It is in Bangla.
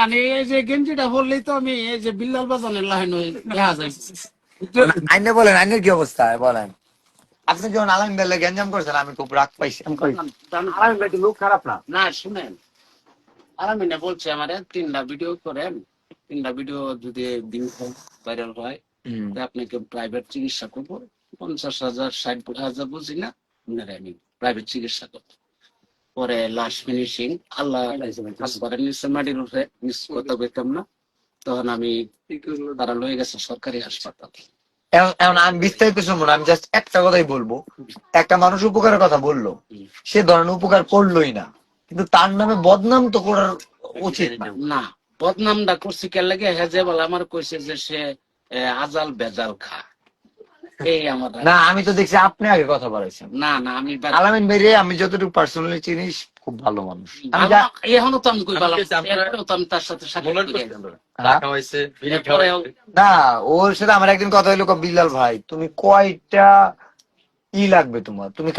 আমি এই যে গেঞ্জিটা বললেই তো আমি এই যে বিল্লাল বাজানের লাইন দেখা যায়। আইনে বলেন, আইনের কি অবস্থা বলেন। আপনি যখন আলম বেলে গ্যাঞ্জাম করছেন আমি খুব রাগ পাইছি। আলামিন ভাই লোক খারাপ না। না শুনেন, আরামিনা বলছে আমার 3টা ভিডিও করেন, 3টা ভিডিও যদি দিন ভাইরাল হয় হুম। তা আপনাকে প্রাইভেট চিকিৎসা করবো, 50,000 60,000 বুঝি না আপনারা, আমি প্রাইভেট চিকিৎসা করবো। পরে লাস্ট ফিনিশিং আল্লাহ করেন নিচে মাটির উপরে মিস কথা বলতাম না, তখন আমি তারা লয়ে গেছে সরকারি হাসপাতাল। এখন আমি বিস্তারিত শুনবো না, আমি জাস্ট একটা কথাই বলবো। একটা মানুষ উপকারের কথা বললো, সে ধরেন উপকার করলোই না, কিন্তু তার নামে বদনাম তো করার উচিত না। না, বদনামটা করছি কে লাগে, হ্যাঁ যে বলে আমার কইছে যে সে আজাল বেজাল খা, এই আমার না, আমি তো দেখছি আপনি আগে কথা বলেছেন। না না আমি আলামিন ভাই রে আমি যতটুকু পার্সোনালি চিনি খুব ভালো মানুষ। আমি এখনো তো আমি কই বললাম, এরপরেও তো আমি তার সাথে সাক্ষাৎ করি। না, ওর সাথে আমার একদিন কথা হইলো, বিল্লাল ভাই তুমি কয়টা ই লাগবে তোমার, তুমি